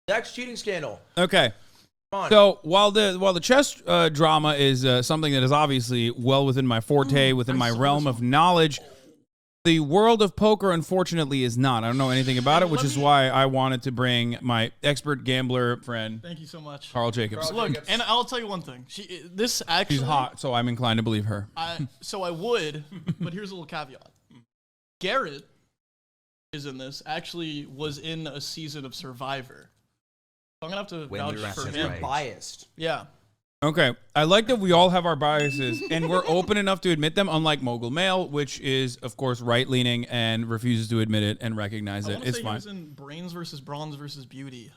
Next cheating scandal. Okay. So while the chess drama is something that is obviously well within my forte, within my realm of knowledge, the world of poker, unfortunately, is not. I don't know anything about it, which is why I wanted to bring my expert gambler friend. Thank you so much, Carl Jacobs. Look, and I'll tell you one thing. This actually. She's hot, so I'm inclined to believe her. So I would, but here's a little caveat. Garrett is in this. Actually, was in a season of Survivor. I'm gonna have to vouch for him. Right. Biased. Yeah. Okay, I like that we all have our biases, and we're open enough to admit them, unlike Mogul Male, which is, of course, right-leaning and refuses to admit it and recognize it. It's fine. He was in Brains versus Bronze versus Beauty.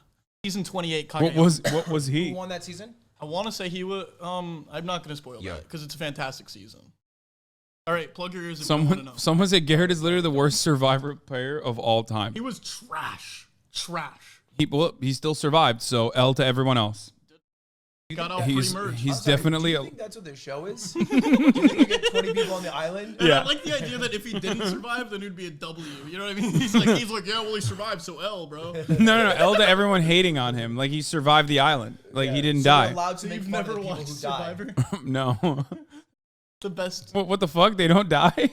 Season 28. What was he? Who won that season? I want to say he was. I'm not going to spoil that because it's a fantastic season. All right, plug your ears if you want to know. Someone said Garrett is literally the worst Survivor player of all time. He was trash. Trash. He still survived, so L to everyone else. He's definitely. Do you think that's what this show is? Do you think you get 20 people on the island? Yeah. I like the idea that if he didn't survive, then it'd be a W. You know what I mean? He's like, yeah, well, he survived, so L, bro. No. L to everyone hating on him. Like, he survived the island. Like, he didn't die. You're allowed to make fun of the people who Survivor? No. The best. What the fuck? They don't die?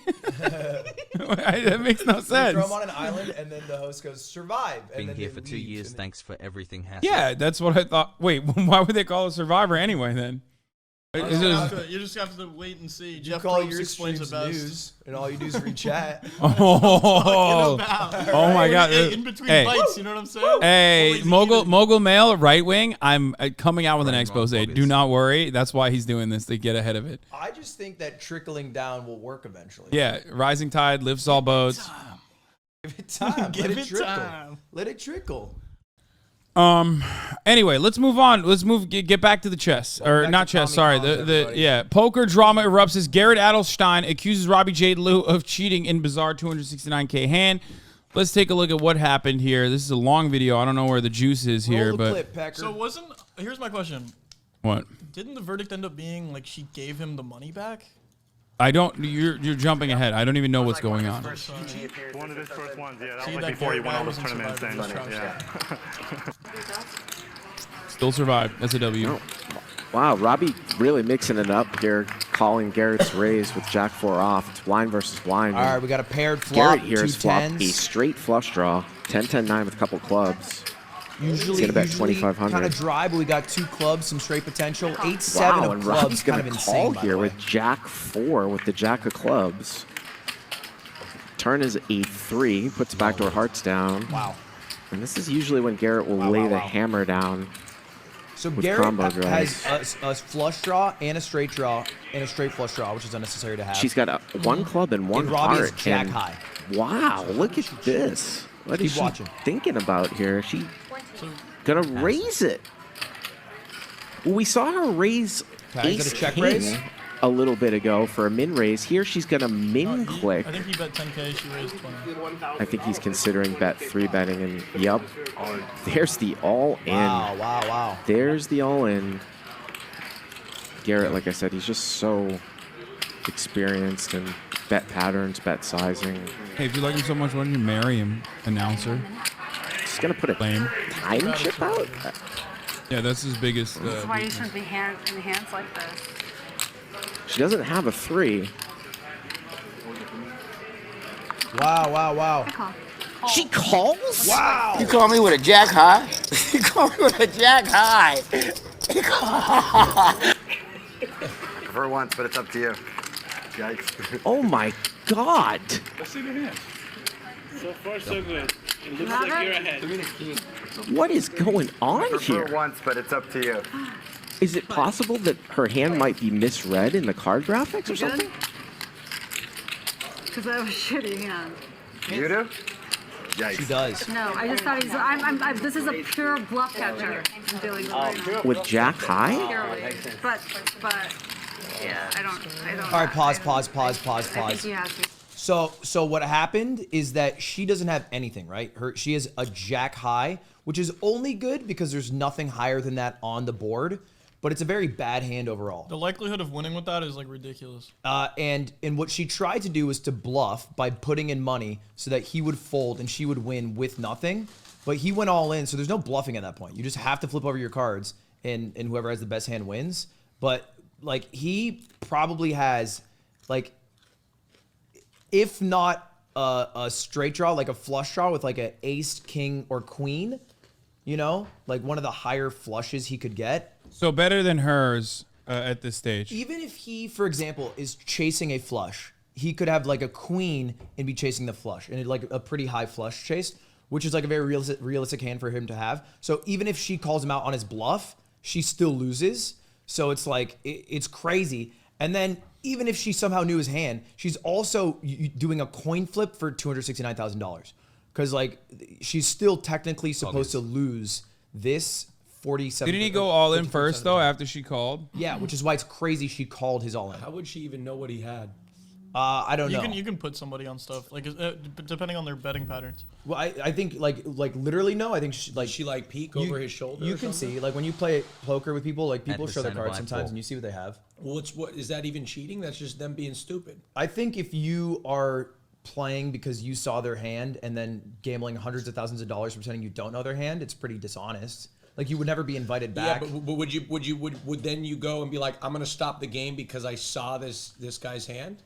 That makes no sense. You throw them on an island, and then the host goes, survive. And Been here for 2 years. Thanks for everything, Hasan. Yeah, that's what I thought. Wait, why would they call it Survivor anyway, then? You just have to wait and see. Jeff call Probst your explains it best. News, and all you do is read chat. Oh my God! In between bites, you know what I'm saying? Hey, Mogul Male, right wing. I'm coming out with an expose. Do not worry. That's why he's doing this, to get ahead of it. I just think that trickling down will work eventually. Yeah, rising tide lifts all boats. Give it time. Let it trickle. Let it trickle. Anyway, let's move on. Get back to the chess, or not chess. Sorry, poker drama erupts as Garrett Adelstein accuses Robbie J. Lou of cheating in bizarre 269K hand. Let's take a look at what happened here. This is a long video. I don't know where the juice is here, but here's my question. What? Didn't the verdict end up being like she gave him the money back? I don't. You're jumping ahead. I don't even know what's going on. One of his first ones, yeah. That was like before he won all those tournaments and yeah. Still survived. That's a W. Oh. Wow, Robbie really mixing it up here, calling Garrett's raise with Jack 4 off. It's blind versus blind. All right, we got a paired flop. Garrett here has flopped a straight flush draw, 10-10-9 with a couple clubs. Usually about 2,500. Kind of dry, but we got 2 clubs, some straight potential. 8-7 wow, of and clubs, Robbie's kind gonna of call insane. Here with Jack 4 with the Jack of clubs. Turn is 8-3, puts backdoor hearts down. Wow. And this is usually when Garrett will lay the hammer down. So Garrett has a flush draw and a straight draw and a straight flush draw, which is unnecessary to have. She's got one club and one Robbie heart. is jack high. Wow, look at this. What is she thinking about here? She gonna raise it. Well, we saw her raise ace king a little bit ago for a min raise. Here she's gonna min click. I think he bet 10K. She raised 20. I think he's considering bet 3-betting, and yep, there's the all in. Wow. There's the all in. Garrett, like I said, he's just so experienced in bet patterns, bet sizing. Hey, if you like him so much, why don't you marry him, announcer? He's gonna put a time chip out. Yeah, that's his biggest. That's why you shouldn't be in hands like this. She doesn't have a 3. Wow. She calls? Wow. You call me with a jack high? You call me with a jack high? For once, but it's up to you. Yikes. Oh my God. Let's see the hand. So far, so good. It looks like you're ahead. What is going on here? For once, but it's up to you. Is it possible that her hand might be misread in the card graphics or something? Because I have a shitty hand. You do? Yikes. She does. No, I just thought this is a pure bluff catcher I'm dealing with right now. With Jack high? Purely. But, yeah, I don't. All right, pause. I think you have to. So what happened is that she doesn't have anything, right? She has a jack high, which is only good because there's nothing higher than that on the board. But it's a very bad hand overall. The likelihood of winning with that is like ridiculous. And what she tried to do was to bluff by putting in money so that he would fold and she would win with nothing. But he went all in, so there's no bluffing at that point. You just have to flip over your cards, and whoever has the best hand wins. But like he probably has like, if not a straight draw, like a flush draw with like an ace, king, or queen, you know, like one of the higher flushes he could get. So better than hers at this stage. Even if he, for example, is chasing a flush, he could have like a queen and be chasing the flush, and like a pretty high flush chase, which is like a very realistic hand for him to have. So even if she calls him out on his bluff, she still loses. So it's like, it's crazy. And then even if she somehow knew his hand, she's also doing a coin flip for $269,000. Because like, she's still technically supposed to lose this 47. Didn't he go all in first though, after she called? Yeah, which is why it's crazy she called his all in. How would she even know what he had? I don't know. You can put somebody on stuff like depending on their betting patterns. Well, I think like literally no. I think she like peek over his shoulder. You can see like when you play poker with people, like people show their cards sometimes, and you see what they have. What is that even cheating? That's just them being stupid. I think if you are playing because you saw their hand and then gambling hundreds of thousands of dollars pretending you don't know their hand, it's pretty dishonest. Like you would never be invited back. Yeah, but would then you go and be like, I'm gonna stop the game because I saw this guy's hand?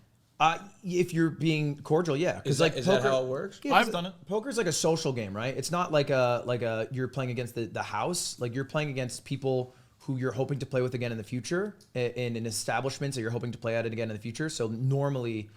If you're being cordial, yeah. Because like is poker, that how it works? Yeah, I've done it. Poker's like a social game, right? It's not like a you're playing against the house. Like you're playing against people who you're hoping to play with again in the future, in establishments that you're hoping to play at it again in the future. So normally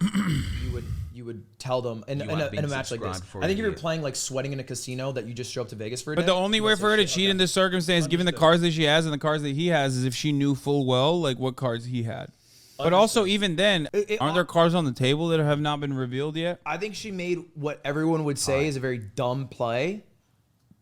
you would tell them in a match like this. I think if you're playing like sweating in a casino that you just show up to Vegas for a day. But the only way for her to cheat in this circumstance, given the cards that she has and the cards that he has, is if she knew full well like what cards he had. But also, even then, aren't there cards on the table that have not been revealed yet? I think she made what everyone would say is a very dumb play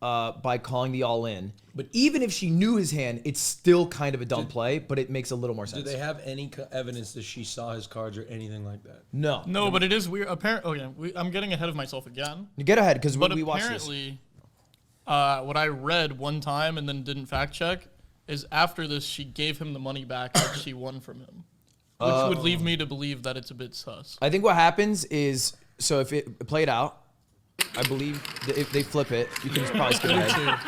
by calling the all-in. But even if she knew his hand, it's still kind of a dumb play, but it makes a little more sense. Do they have any evidence that she saw his cards or anything like that? No. No, but it is weird. Apparently, I'm getting ahead of myself again. You get ahead, because we watched this. Apparently, what I read one time and then didn't fact check is after this, she gave him the money back that she won from him. Which would leave me to believe that it's a bit sus. I think what happens is, so if it played out, I believe that if they flip it, you can probably skip ahead.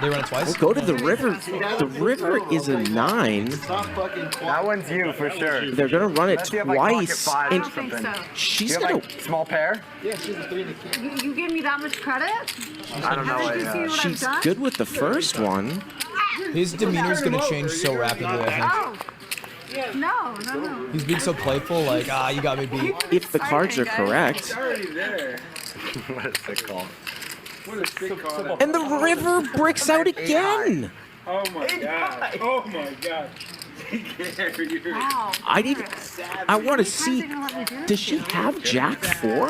They run it twice? We'll go to the river. The river is a 9. That one's you for sure. They're going to run it Let's see if I can lock it twice. 5 And or something. so. she's You have, going like, small pair? You gave me that much credit? I don't know. Haven't you seen what I've She's done? good with the first one. His demeanor's going to change so rapidly, I think. Oh. No. He's being so playful, like, you got me beat. If the cards are correct. already there. What a sick call. What a sick call. And the river breaks out again. Oh my god. Oh my god. Wow. I want to see. Does she have Jack 4?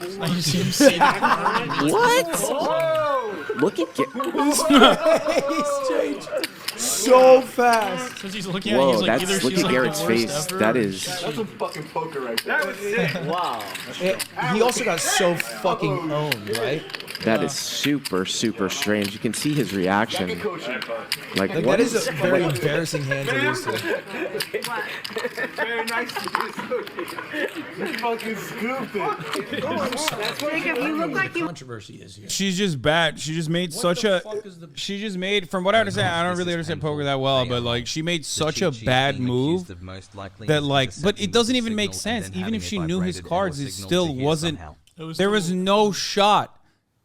You see him say that. What? Look at He's changed so fast. Because he's looking at Whoa, he's like, either look she's at like Garrett's the worst face. ever, That is. That's some fucking poker right there. That was sick. Wow. He also got so fucking owned, right? That is super, super strange. You can see his reaction. Like Like what that is a very embarrassing hand to lose to. Very nice to you. You're fucking stupid. Jacob, you look like you. Controversy is here. She's just bad. She just made she just made, from what I understand, I don't really understand poker that well, but like she made such a bad move that like, but it doesn't even make sense. Even if she knew his cards, it still wasn't, there was no shot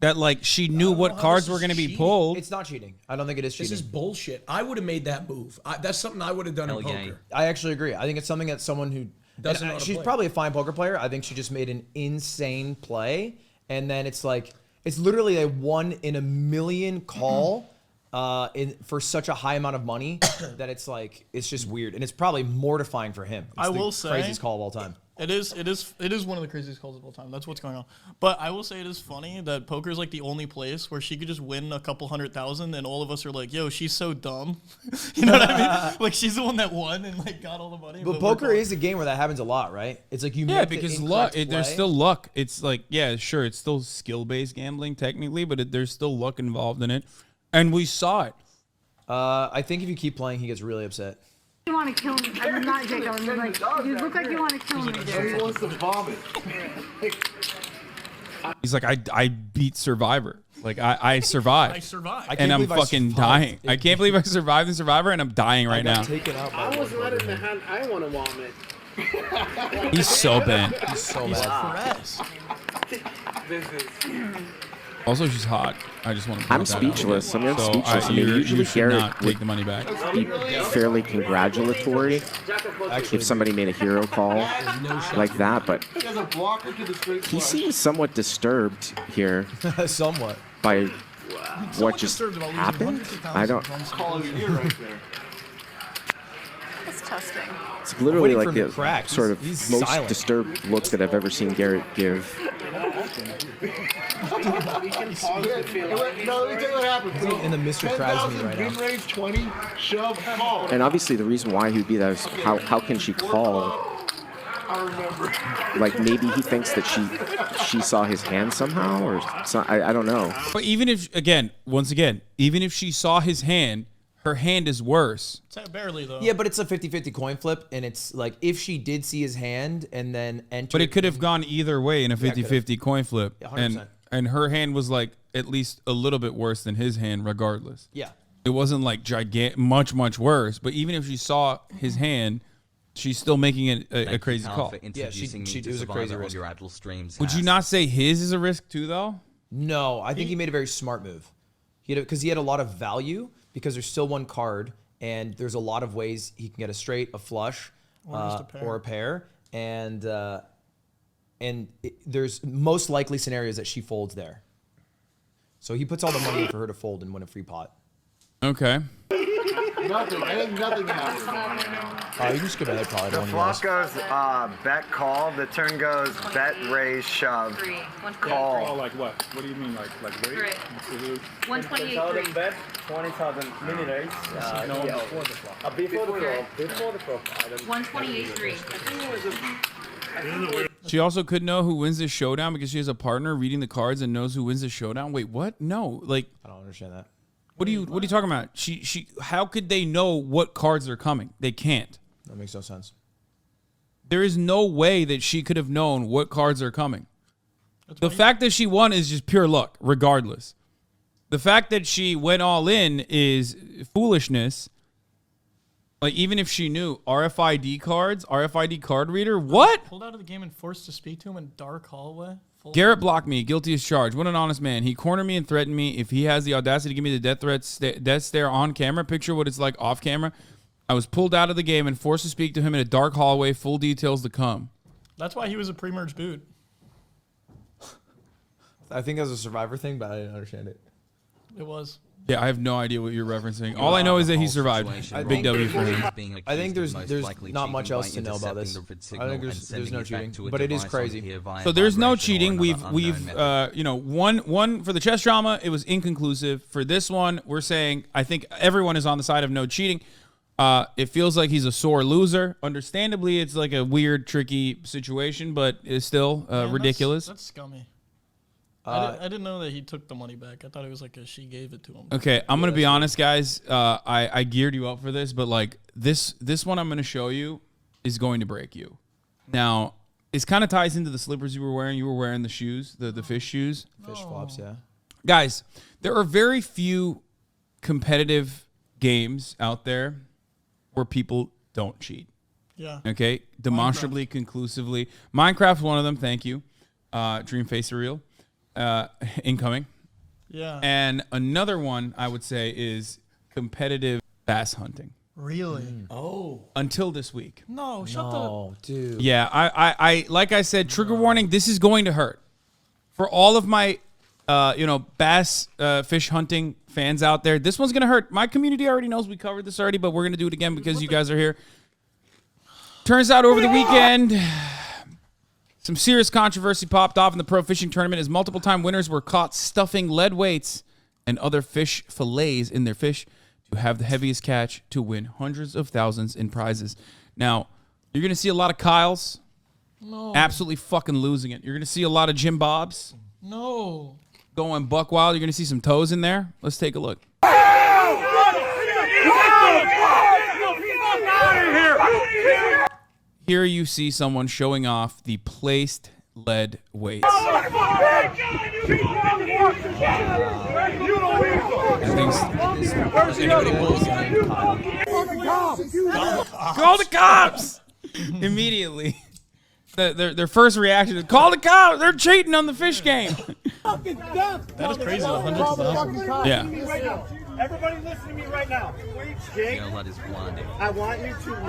that like she knew what cards were going to be pulled. It's not cheating. I don't think it is cheating. This is bullshit. I would have made that move. That's something I would have done in poker. I actually agree. I think it's something that someone who doesn't know how to she's play. probably a fine poker player. I think she just made an insane play, and then it's like it's literally a 1 in a million call for such a high amount of money that it's like it's just weird, and it's probably mortifying for him. It's I will say craziest call of all time. It is one of the craziest calls of all time. That's what's going on. But I will say it is funny that poker is like the only place where she could just win a couple 100,000 and all of us are like, yo, she's so dumb. You know what I mean? Like she's the one that won and like got all the money. But poker is a game where that happens a lot, right? It's like you make because the luck. incorrect There's play. still luck. It's like, yeah, sure, it's still skill-based gambling technically, but there's still luck involved in it, and we saw it. I think if you keep playing, he gets really upset. You want to kill me. I'm not Jacob. I'm like, you look like you want to kill me. He wants to vomit. He's like, I beat Survivor. Like I survived. I survived. And I'm fucking dying. I can't believe I survived in Survivor and I'm dying right now. Taken out by I was right in the hand. I want to vomit. He's so bent. He's so bad. This is. Also, she's hot. I just want to. I'm speechless. I mean, I'm So speechless. I mean, usually you should Garrett not take the money back. would be fairly congratulatory if somebody made a hero call like that, but he seems somewhat disturbed here Somewhat. by what just happened. I don't. It's testing. It's literally like waiting for him the to crack. sort of He's most silent. disturbed look that I've ever seen Garrett give. In the Mr. Krasny right now. Raise 20, shove, call. And obviously the reason why he'd be that is how can she call? I remember. Like maybe he thinks that she saw his hand somehow, or I don't know. But even if once again, even if she saw his hand, her hand is worse. Barely though. Yeah, but it's a 50-50 coin flip, and it's like if she did see his hand and then enter. But it could have gone either way in a 50-50 coin flip. Yeah, 100%. And her hand was like at least a little bit worse than his hand, regardless. Yeah. It wasn't like much worse. But even if she saw his hand, she's still making it a crazy call. Yeah, she it was a crazy risk. Would you not say his is a risk too, though? No, I think he made a very smart move. Because he had a lot of value, because there's still one card, and there's a lot of ways he can get a straight, a flush, or a pair, and there's most likely scenarios that she folds there. So he puts all the money in for her to fold and win a free pot. Okay. Nothing. I think nothing happened. You can skip ahead probably. The flop goes bet call. The turn goes bet raise shove call. Oh, like what? What do you mean, like raise? 128. Bet 20,000 mini raise. No, before the flop. Before the flop. 128.3. She also could know who wins this showdown because she has a partner reading the cards and knows who wins the showdown. Wait, what? No, like I don't understand that. what are you talking about? She how could they know what cards are coming? They can't. That makes no sense. There is no way that she could have known what cards are coming. The fact that she won is just pure luck, regardless. The fact that she went all in is foolishness. Like, even if she knew RFID cards, RFID card reader, what? Pulled out of the game and forced to speak to him in dark hallway. Garrett blocked me, guilty as charged. What an honest man. He cornered me and threatened me. If he has the audacity to give me the death stare on camera, picture what it's like off camera. I was pulled out of the game and forced to speak to him in a dark hallway. Full details to come. That's why he was a pre-merge boot. I think that was a Survivor thing, but I didn't understand it. It was. Yeah, I have no idea what you're referencing. All I know is that he survived. Big W for him. I think there's not much else to know about this. I think there's no cheating, but it is crazy. So there's no cheating. We've one for the chess drama. It was inconclusive. For this one, we're saying I think everyone is on the side of no cheating. It feels like he's a sore loser. Understandably, it's like a weird, tricky situation, but it's still ridiculous. That's scummy. I didn't know that he took the money back. I thought it was like she gave it to him. Okay, I'm gonna be honest, guys. I geared you up for this, but like this one I'm gonna show you is going to break you. Now, it kind of ties into the slippers you were wearing. You were wearing the shoes, the fish shoes. Fish flops, yeah. Guys, there are very few competitive games out there where people don't cheat. Yeah. Okay, demonstrably, conclusively. Minecraft's one of them. Thank you. Dream Face Real. Incoming. Yeah. And another one I would say is competitive bass hunting. Really? Oh. Until this week. No, shut Oh, dude. Yeah, I like I said, trigger warning, this is going to hurt. For all of my bass fish hunting fans out there, this one's gonna hurt. My community already knows we covered this already, but we're gonna do it again because you guys are here. Turns out over the weekend, some serious controversy popped off in the pro fishing tournament as multiple-time winners were caught stuffing lead weights and other fish fillets in their fish to have the heaviest catch to win hundreds of thousands in prizes. Now, you're going to see a lot of Kyles absolutely fucking losing it. You're going to see a lot of Jim Bobs going buck wild. You're going to see some toes in there. Let's take a look. Here you see someone showing off the placed lead weights. Call the cops! Immediately. Their first reaction is, call the cops! They're cheating on the fish game. That is crazy. Hundreds of thousands. Yeah. Everybody listen to me right now. Jake, I want you to leave.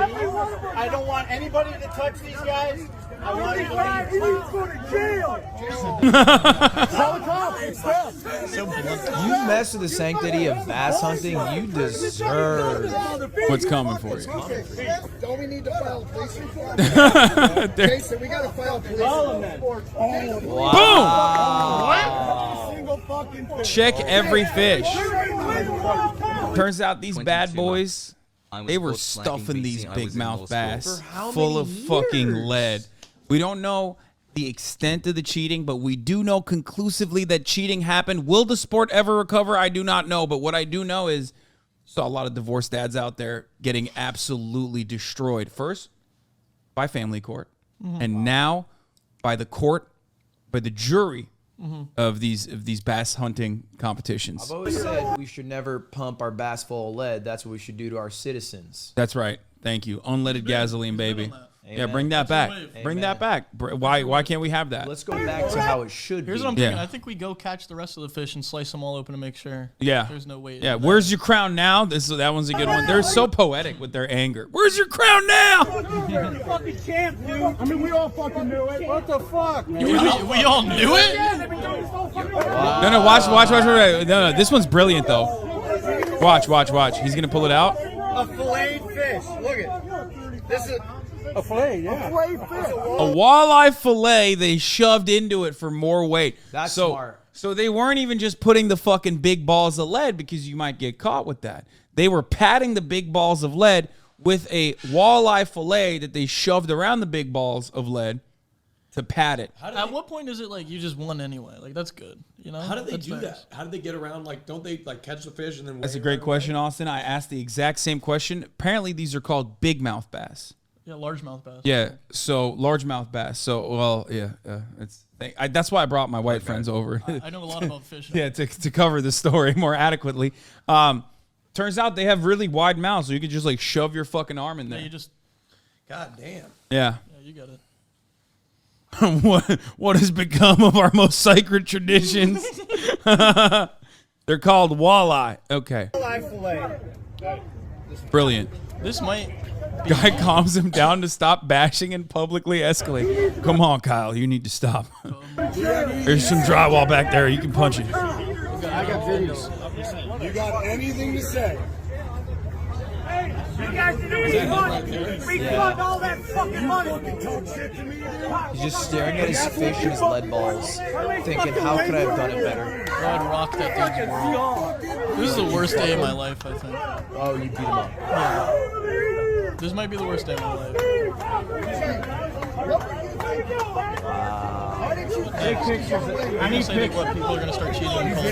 I don't want anybody to touch these guys. I want you to leave. Please go to jail. Tell the cops. It's them. You mess with the sanctity of bass hunting, you deserve what's coming for you. Don't we need to file a police report? Jason, we got to file a police report. Boom! Check every fish. Turns out these bad boys, they were stuffing these big mouth bass full of fucking lead. We don't know the extent of the cheating, but we do know conclusively that cheating happened. Will the sport ever recover? I do not know, but what I do know is saw a lot of divorced dads out there getting absolutely destroyed. First, by family court, and now by the court, by the jury of these bass hunting competitions. I've always said we should never pump our bass full of lead. That's what we should do to our citizens. That's right. Thank you. Unleaded gasoline, baby. Amen. Yeah, bring that back. Bring that back. Why can't we have that? Let's go back to how it should be. Here's what I'm thinking. I think we go catch the rest of the fish and slice them all open to make sure. Yeah. There's no weight. Yeah. Where's your crown now? That one's a good one. They're so poetic with their anger. Where's your crown now? You're the fucking champ, dude. I mean, we all fucking knew it. What the fuck? We all knew it? No, watch. No, this one's brilliant though. Watch. He's gonna pull it out. A filleted fish. Look at this. Is a fillet, yeah. A fillet fish. A walleye fillet. They shoved into it for more weight. That's smart. So they weren't even just putting the fucking big balls of lead because you might get caught with that. They were padding the big balls of lead with a walleye fillet that they shoved around the big balls of lead to pad it. At what point is it like you just won anyway? Like that's good, you know? How do they do that? How do they get around? Like, don't they like catch the fish and then? That's a great question, Austin. I asked the exact same question. Apparently, these are called big mouth bass. Yeah, largemouth bass. Yeah, so largemouth bass. So well, yeah, that's why I brought my white friends over. I know a lot about fish. Yeah, to cover the story more adequately. Turns out they have really wide mouths, so you could just like shove your fucking arm in there. Yeah, you just. God damn. Yeah. Yeah, you got it. what has become of our most sacred traditions? They're called walleye. Okay. Walleye fillet. Brilliant. This might. Guy calms him down to stop bashing and publicly escalate. Come on, Kyle, you need to stop. There's some drywall back there. You can punch it. I got videos. You got anything to say? You guys didn't money. Refund all that fucking money. He's just staring at his fish and his lead balls, thinking, how could I have done it better? I'd rock that thing's world. This is the worst day of my life, I think. Oh, you beat him up. Yeah. This might be the worst day of my life. Take pictures. I need pictures. What, people are going to start cheating on Call of Duty?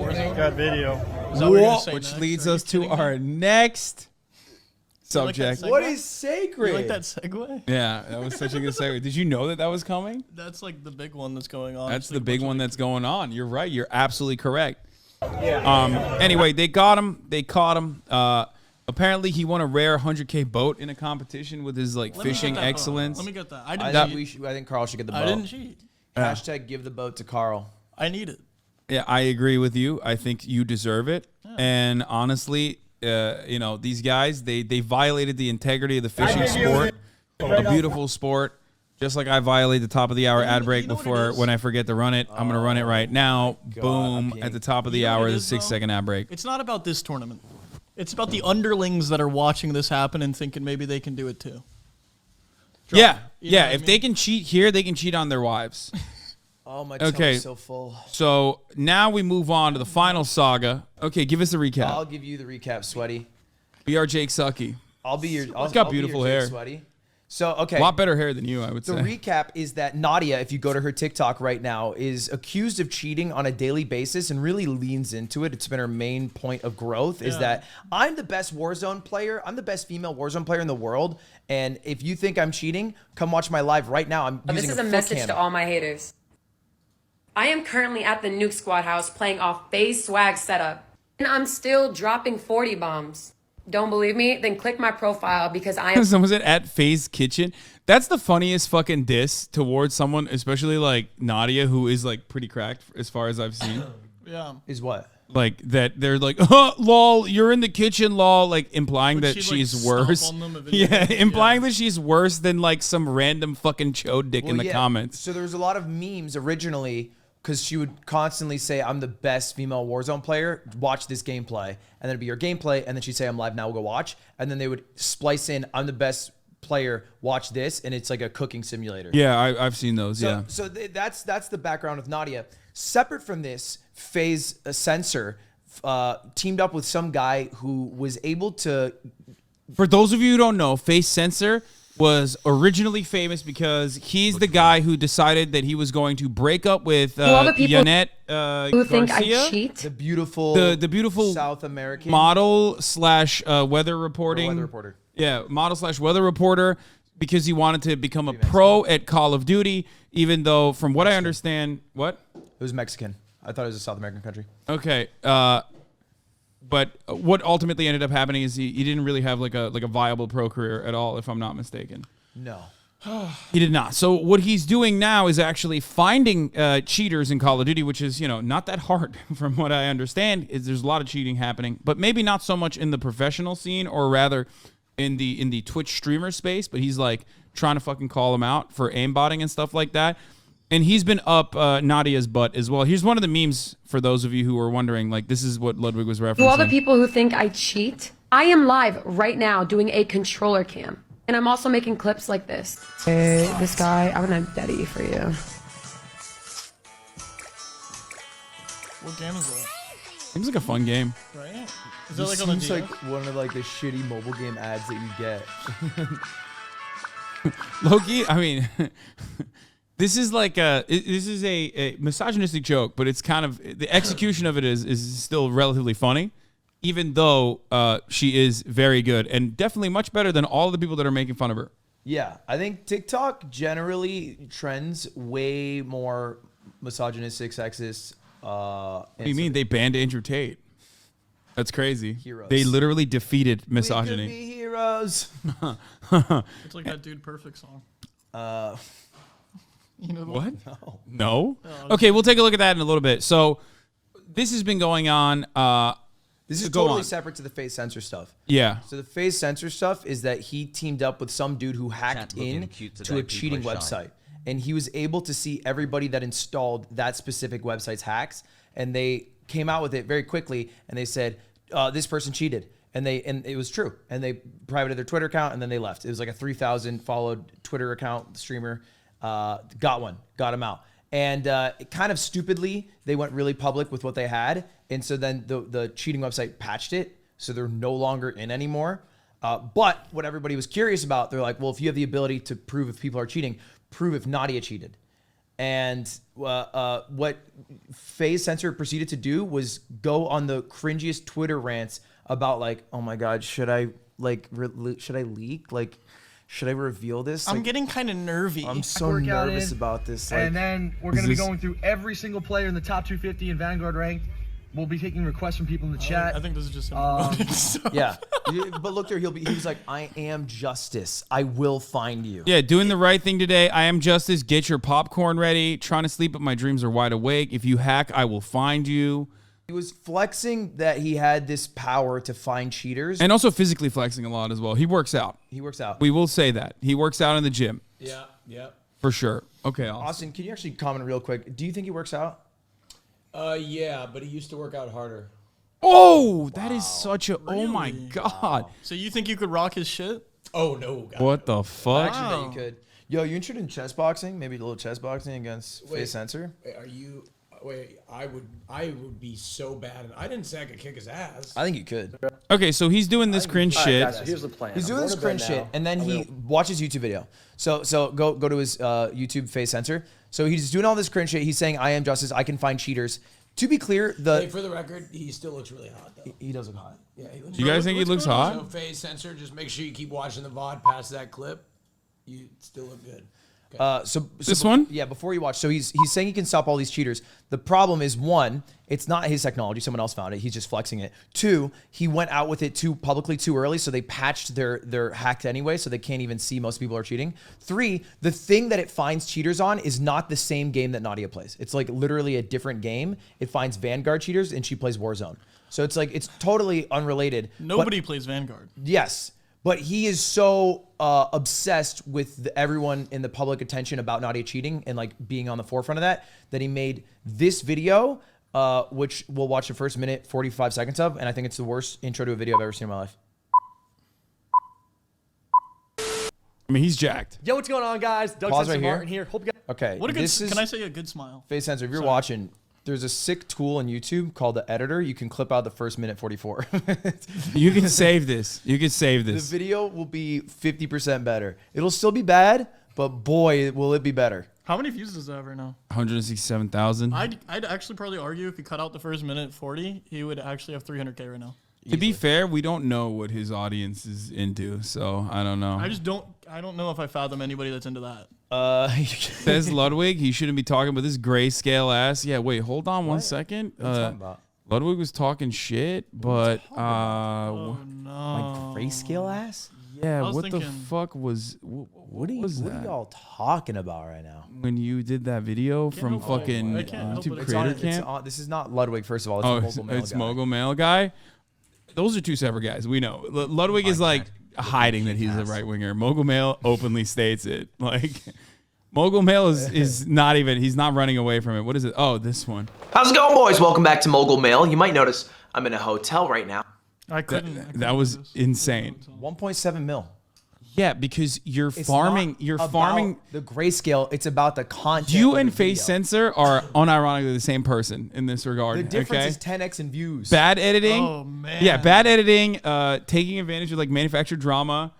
Warzone? Got video. Is that what you're gonna say Which next? leads Are you us to kidding our me? next You like that subject. segue? What is sacred? You like that segue? Yeah, that was such a good segue. Did you know that was coming? That's like the big one that's going on. That's It's the like a big bunch one of- that's going on. You're right. You're absolutely correct. Yeah. Anyway, they got him. They caught him. Apparently, he won a rare 100K boat in a competition with his like Let me fishing get that boat. excellence. Let me get that. I think Carl should get the boat. I didn't cheat. Hashtag give the boat to Carl. I need it. Yeah, I agree with you. I think you deserve it. Yeah. And honestly, these guys, they violated the integrity of the fishing sport, a beautiful sport. Just like I violate the top of the hour ad break before when I forget to run it. I'm going to run it right now. Boom. At the top of the hour, the 6-second ad break. It's not about this tournament. It's about the underlings that are watching this happen and thinking maybe they can do it too. Yeah. If they can cheat here, they can cheat on their wives. Oh, my tummy's so full. So now we move on to the final saga. Okay, give us a recap. I'll give you the recap, Sweaty. Be our Jake Sucky. I'll be your. He's got beautiful hair. Sweaty. So, okay. A lot better hair than you, I would The say. recap is that Nadia, if you go to her TikTok right now, is accused of cheating on a daily basis and really leans into it. It's been her main point of growth is that I'm the best Warzone player. I'm the best female Warzone player in the world. And if you think I'm cheating, come watch my live right now. I'm using This is a foot message cam. to all my haters. I am currently at the Nuke Squad house playing off FaZe swag setup. And I'm still dropping 40 bombs. Don't believe me? Then click my profile because I am. Someone said at FaZe Kitchen. That's the funniest fucking diss towards someone, especially like Nadia, who is like pretty cracked as far as I've seen. Yeah. Is what? Like that they're like, oh, lol, you're in the kitchen, lol, like implying that she's worse. Yeah, implying that she's worse than like some random fucking chode dick in the comments. So there was a lot of memes originally because she would constantly say, I'm the best female Warzone player, watch this gameplay. And then it'd be your gameplay, and then she'd say, I'm live now, we'll go watch. And then they would splice in, I'm the best player, watch this, and it's like a cooking simulator. Yeah, I've seen those, So that's the background with Nadia. Separate from this, FaZe Censor teamed up with some guy who was able to... For those of you who don't know, FaZe Censor was originally famous because he's the guy who decided that he was going to break up with Yanette who think Garcia, I cheat? The beautiful South American model slash weather reporting. Weather reporter. Yeah, model slash weather reporter, because he wanted to become a pro at Call of Duty, even though from what I understand, what? It was Mexican. I thought it was a South American country. Okay. But what ultimately ended up happening is he didn't really have like a viable pro career at all, if I'm not mistaken. No. He did not. So what he's doing now is actually finding cheaters in Call of Duty, which is, not that hard from what I understand. There's a lot of cheating happening, but maybe not so much in the professional scene, or rather in the Twitch streamer space, but he's like trying to fucking call him out for aimbotting and stuff like that. And he's been up Nadia's butt as well. Here's one of the memes for those of you who are wondering, like this is what Ludwig was referencing. To all the people who think I cheat, I am live right now doing a controller cam. And I'm also making clips like this. Hey, this guy, I'm gonna daddy for you. What game is that? Seems like a fun game. Right? Is This that like on the seems like one of like the shitty mobile game ads that you get. Loki, I mean, this is like this is a misogynistic joke, but it's kind of, the execution of it is still relatively funny, even though she is very good and definitely much better than all the people that are making fun of her. Yeah, I think TikTok generally trends way more misogynistic, sexist. What do you mean? They banned Andrew Tate. That's crazy. Heroes. They literally defeated misogyny. We could be heroes. It's like that Dude Perfect song. You know what? No. No? Okay, we'll take a look at that in a little bit. So this has been going on. This is go totally on. separate to the FaZe Censor stuff. Yeah. So the FaZe Censor stuff is that he teamed up with some dude who hacked in to a cheating website. And he was able to see everybody that installed that specific website's hacks. And they came out with it very quickly. And they said, this person cheated. And it was true. And they privated their Twitter account, and then they left. It was like a 3,000 followed Twitter account streamer. Got him out. And kind of stupidly, they went really public with what they had. And so then the cheating website patched it, so they're no longer in anymore. But what everybody was curious about, they're like, well, if you have the ability to prove if people are cheating, prove if Nadia cheated. And what FaZe Censor proceeded to do was go on the cringiest Twitter rants about like, oh my God, should I leak? Like, should I reveal this? I'm like, getting kind of nervy. I'm so nervous about this. And then we're going to be going through every single player in the top 250 in Vanguard ranked. We'll be taking requests from people in the chat. I think this is just yeah. But look there, he was like, I am justice. I will find you. Yeah, doing the right thing today. I am justice. Get your popcorn ready. Trying to sleep, but my dreams are wide awake. If you hack, I will find you. He was flexing that he had this power to find cheaters. And also physically flexing a lot as well. He works out. We will say that. He works out in the gym. Yeah. For sure. Okay, Austin, can you actually comment real quick? Do you think he works out? Yeah, but he used to work out harder. Oh, that is such a, oh my God. So you think you could rock his shit? Oh, no. God. What the fuck? I actually bet you could. Yo, you interested in chess boxing? Maybe a little chess boxing against FaZe Censor? I would be so bad. I didn't say I could kick his ass. I think you could. Okay, so he's doing this cringe shit. Guys, here's the plan. He's doing this cringe shit, and then he watches YouTube video. So go to his YouTube face censor. So he's doing all this cringe shit. He's saying, "I am justice. I can find cheaters." To be clear, Hey, for the record, he still looks really hot though. He does look hot. Yeah, he looks. You guys think he looks hot? So face censor. Just make sure you keep watching the VOD past that clip. You still look good. So this one? Yeah, before you watch. So he's saying he can stop all these cheaters. The problem is, one, it's not his technology. Someone else found it. He's just flexing it. Two, he went out with it too publicly too early, so they patched their hacked anyway, so they can't even see most people are cheating. Three, the thing that it finds cheaters on is not the same game that Nadia plays. It's like literally a different game. It finds Vanguard cheaters, and she plays Warzone. So it's like, it's totally unrelated. Nobody plays Vanguard. Yes. But he is so obsessed with everyone in the public attention about Nadia cheating and like being on the forefront of that he made this video, which we'll watch the first minute 45 seconds of, and I think it's the worst intro to a video I've ever seen in my life. I mean, he's jacked. Yo, what's going on, guys? Doug Pause right Martin here. Hope you guys. Okay. What a good. Can I say a good smile? Face censor. If you're watching, there's a sick tool on YouTube called the editor. You can clip out the first minute 44. You can save this. You can save this. The video will be 50% better. It'll still be bad, but boy, will it be better. How many views does that have right now? 167,000. I'd actually probably argue if he cut out the first minute 40, he would actually have 300K right now. To be fair, we don't know what his audience is into, so I don't know. I don't know if I fathom anybody that's into that. Says Ludwig, he shouldn't be talking about this grayscale ass. Yeah, wait, hold on one second. What are you talking about? Ludwig was talking shit, but Oh no. Like grayscale ass? yeah, was what the thinking- fuck was what was What that? are y'all talking about right now? When you did that video from help it. fucking I can't help YouTube it. Creator It's Camp? on, this is not Ludwig, first of all. It's Oh, Mogul Male it's guy. Mogul Male guy. Those are two separate guys. We know. Ludwig is like hiding that he's a right winger. Mogul Male openly states it. Like Mogul Male is not even. He's not running away from it. What is it? Oh, this one. How's it going, boys? Welcome back to Mogul Mail. You might notice I'm in a hotel right now. I couldn't. That was insane. 1.7 mil. Yeah, because you're It's farming. not You're about farming. the grayscale. It's about the content. You of and the Face video. Censor are unironically the same person in this regard. The difference okay? is 10x in views. Bad editing. Oh, man. Yeah, bad editing. Taking advantage of like manufactured drama.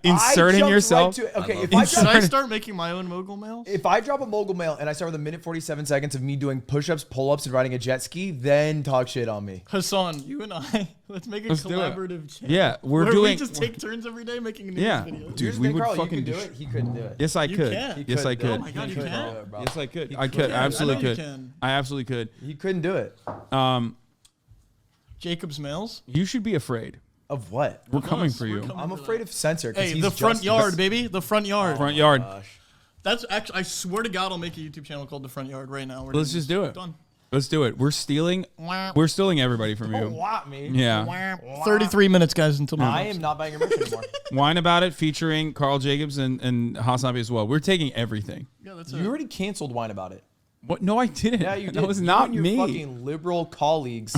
Inserting jumped yourself. right to- okay, if Should I I start making my own mogul mails? If I drop a Mogul Mail and I start with a minute 47 seconds of me doing push-ups, pull-ups, and riding a jet ski, then talk shit on me. Hassan, you and I, let's make a Let's do it. collaborative channel. Yeah, we're where doing. we just take turns every day making news Yeah, videos. dude, Here's the we thing, would Carl, you fucking. could do it. He couldn't do it. Yes, I You could. can. Yes, I could. Oh my God, you couldn't can? do it, bro. Yes, I could. He I could. couldn't. I absolutely I know you could. can. I absolutely could. He couldn't do it. Jacob's mails. You should be afraid. Of what? We're coming us. for you. We're coming I'm for afraid that. of censor. 'cause Hey, he's the front just- yard, baby. The front yard. Front yard. That's actually. I swear to God, I'll make a YouTube channel called The Front Yard right now. We're Let's doing just this. do it. Done. Let's do it. We're stealing. We're stealing everybody from Don't you. want me. Yeah. 33 minutes, guys, until I am not buying your merch anymore. Whine About It featuring Carl Jacobs and HasanAbi as well. We're taking everything. Yeah, that's You already canceled Whine About It. What? No, I didn't. Yeah, you did. That was You not and your me. fucking liberal colleagues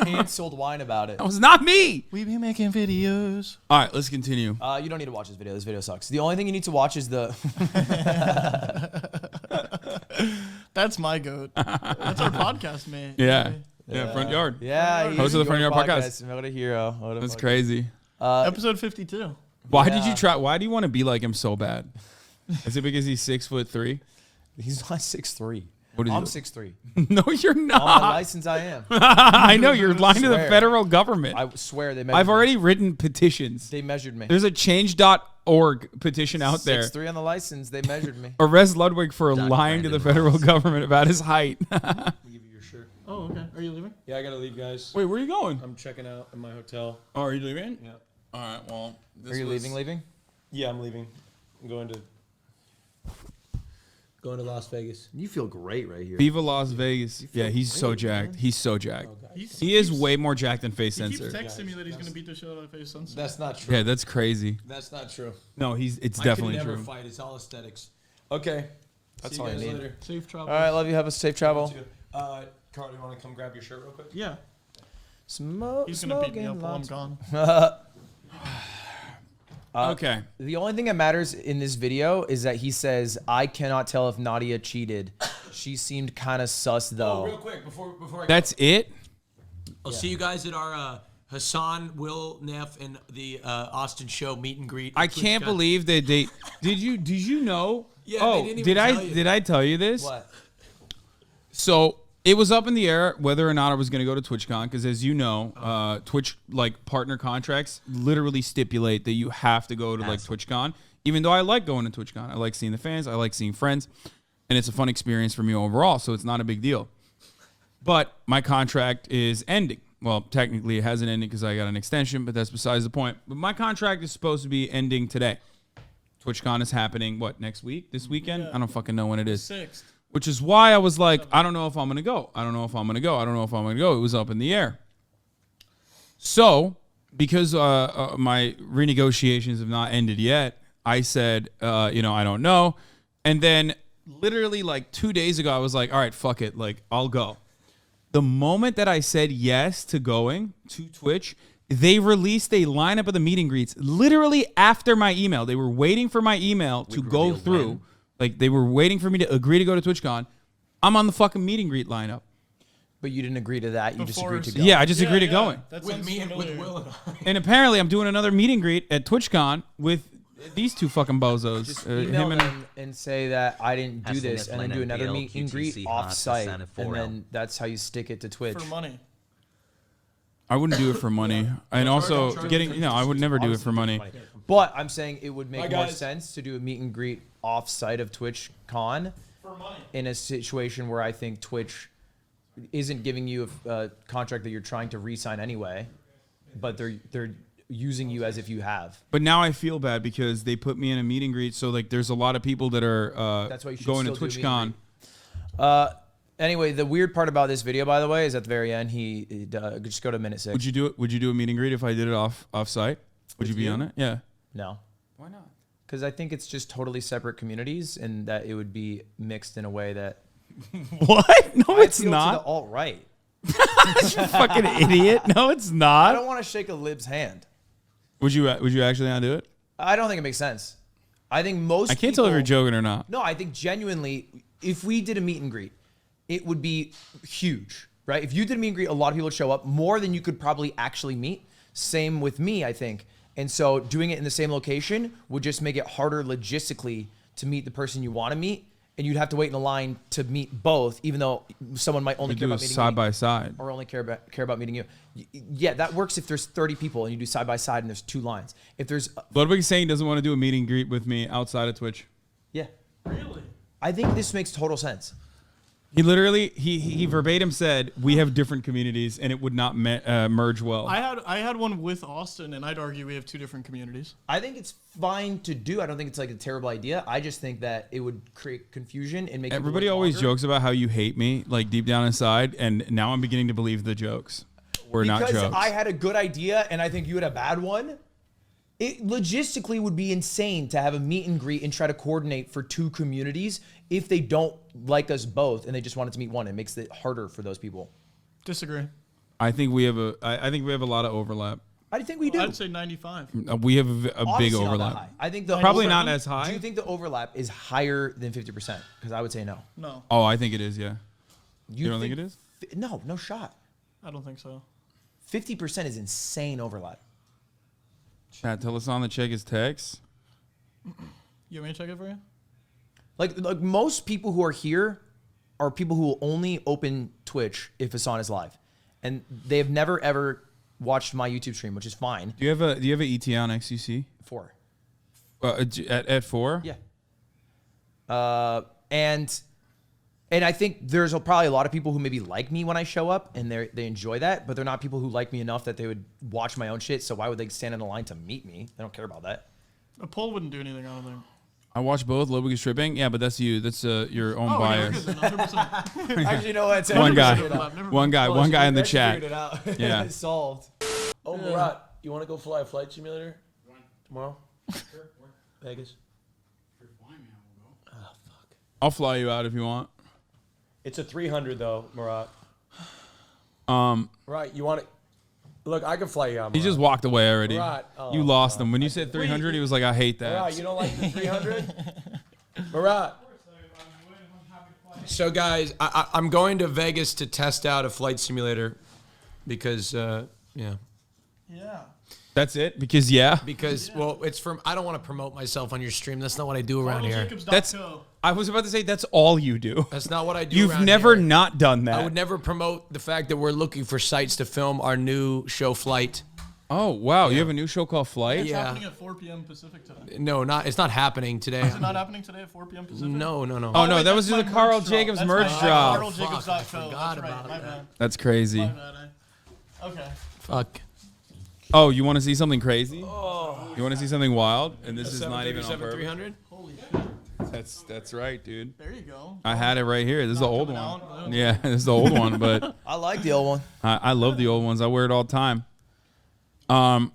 canceled Whine About It. That was not me. We be making videos. All right, let's continue. You don't need to watch this video. This video sucks. The only thing you need to watch is the. That's my goat. That's our podcast, man. Yeah. Yeah, Front Yard. Yeah, Host of the Front Yard podcast. What a hero. What a That's fucking- crazy. Episode 52. Why did you try? Why do you want to be like him so bad? Is it because he's 6'3"? He's not 6'3". What is I'm it? 6'3". No, you're not. On my license, I am. I know you're lying to the Swear. federal government. I swear they measured I've me. already written petitions. They measured me. There's a change.org petition out there. 6'3" on the license. They measured me. Arrest Ludwig for lying to the federal government about his height. I'll give you your shirt. Oh, okay. Are you leaving? Yeah, I gotta leave, guys. Wait, where are you going? I'm checking out in my hotel. Oh, are you leaving? Yeah. All right, well. Are you leaving? Yeah, I'm leaving. I'm going to Las Vegas. You feel great right here. Viva Las Vegas. Yeah, he's so jacked. He's so jacked. He is way more jacked than Face He keeps Censor. texting me that he's going to beat the shit out of Face Censor. That's not true. Yeah, that's crazy. That's not true. No, it's I definitely could never true. fight. It's all aesthetics. Okay. That's See all you I guys need. later. Safe travel. All right, love you. Have a safe travel. Carl, you want to come grab your shirt real quick? Yeah. Smoke. He's going to beat me up while I'm gone. Okay. The only thing that matters in this video is that he says, "I cannot tell if Nadia cheated. She seemed kind of sus though." Oh, real quick before I That's it? I'll see you guys at our Hasan, Will, Neff, and the Austin show meet and greet. I can't believe that they did you know? Yeah, oh, they didn't even tell you. Did I tell you this? What? So it was up in the air whether or not I was going to go to TwitchCon because, as you know, Twitch partner contracts literally stipulate that you have to go to TwitchCon. Even though I like going to TwitchCon, I like seeing the fans, I like seeing friends, and it's a fun experience for me overall. So it's not a big deal. But my contract is ending. Well, technically it hasn't ended because I got an extension, but that's besides the point. But my contract is supposed to be ending today. TwitchCon is happening, next week? This weekend? I don't fucking know when it is. 6th. Which is why I was like, I don't know if I'm going to go. I don't know if I'm going to go. I don't know if I'm going to go. It was up in the air. So, because my renegotiations have not ended yet, I said, I don't know. And then literally 2 days ago, I was like, all right, fuck it. I'll go. The moment that I said yes to going to Twitch, they released a lineup of the meet and greets literally after my email. They were waiting for my email to go through. They were waiting for me to agree to go to TwitchCon. I'm on the fucking meet and greet lineup. But you didn't agree to that. You just agreed to go. Yeah, I just agreed to going. With me and with Will and I. And apparently I'm doing another meet and greet at TwitchCon with these two fucking bozos. Just email them and say that I didn't do this, and then do another meet and greet off-site, and then that's how you stick it to Twitch. For money. I wouldn't do it for money. And also I would never do it for money. But I'm saying it would make more sense to do a meet and greet off-site of TwitchCon in a situation where I think Twitch isn't giving you a contract that you're trying to re-sign anyway, but they're using you as if you have. But now I feel bad because they put me in a meet and greet, so there's a lot of people that are That's why you should going to still do TwitchCon. Anyway, the weird part about this video, by the way, is at the very end. He just go to minute 6. Would you do it? Would you do a meet and greet if I did it off-site? Would you be on it? Yeah. No. Why not? Because I think it's just totally separate communities, and that it would be mixed in a way that. What? No, it's not. To the alt-right. You fucking idiot. No, it's not. I don't want to shake a lib's hand. Would you actually not do it? I don't think it makes sense. I think most. I can't tell if you're joking or not. No, I think genuinely, if we did a meet and greet, it would be huge, right? If you did a meet and greet, a lot of people would show up, more than you could probably actually meet. Same with me, I think. And so doing it in the same location would just make it harder logistically to meet the person you want to meet. And you'd have to wait in a line to meet both, even though someone might only care about meeting side by side, or only care about meeting you. Yeah, that works if there's 30 people and you do side by side and there's 2 lines. If there's Ludwig's saying he doesn't want to do a meet and greet with me outside of Twitch. Yeah, really. I think this makes total sense. He literally he verbatim said we have different communities and it would not merge well. I had one with Austin, and I'd argue we have 2 different communities. I think it's fine to do. I don't think it's a terrible idea. I just think that it would create confusion and make everybody always jokes about how you hate me, deep down inside, and now I'm beginning to believe the jokes were not jokes. Because I had a good idea and I think you had a bad one. It logistically would be insane to have a meet and greet and try to coordinate for 2 communities if they don't like us both and they just wanted to meet one. It makes it harder for those people. Disagree. I think we have a lot of overlap. I think we do. I'd say 95. We have a big overlap. I think probably not as high. Do you think the overlap is higher than 50%? Because I would say no. No. Oh, I think it is. Yeah. You don't think it is? No shot. I don't think so. 50% is insane overlap. Chat, tell us on the check his text. You want me to check it for you? Like most people who are here are people who will only open Twitch if Hasan is live, and they have never ever watched my YouTube stream, which is fine. Do you have a ET on XQC? 4. At 4? Yeah. And I think there's probably a lot of people who maybe like me when I show up and they enjoy that, but they're not people who like me enough that they would watch my own shit. So why would they stand in a line to meet me? They don't care about that. A poll wouldn't do anything, I don't think. I watch both. Ludwig is stripping. Yeah, but that's you. That's your own bias. Actually, no, that's one guy in the chat. Yeah, it's solved. Oh, Murat, you want to go fly a flight simulator tomorrow? Sure. Vegas. If you're flying me, I will go. Oh, fuck. I'll fly you out if you want. It's a 300 though, Murat. Right, you want it? Look, I can fly you out. He just walked away already. Murat, you lost him when you said 300. He was like, "I hate that." Murat, you don't like the 300? Murat. So guys, I'm going to Vegas to test out a flight simulator because yeah. Yeah. That's it? Because yeah. Because well, it's from. I don't want to promote myself on your stream. That's not what I do around here. That's. I was about to say that's all you do. That's not what I do. You've never not done that. I would never promote the fact that we're looking for sites to film our new show, Flight. Oh wow, you have a new show called Flight? It's happening at 4 p.m. Pacific today. No, it's not happening today. Is it not happening today at 4 p.m. Pacific? No. Oh no, that was just the Carl Jacobs merch drop. CarlJacobs.co. Forgot about that. That's crazy. Okay. Fuck. Oh, you want to see something crazy? Oh. You want to see something wild? And this is not even on purpose. 300. Holy shit. That's right, dude. There you go. I had it right here. This is the old one. Yeah, this is the old one, but I like the old one. I love the old ones. I wear it all the time.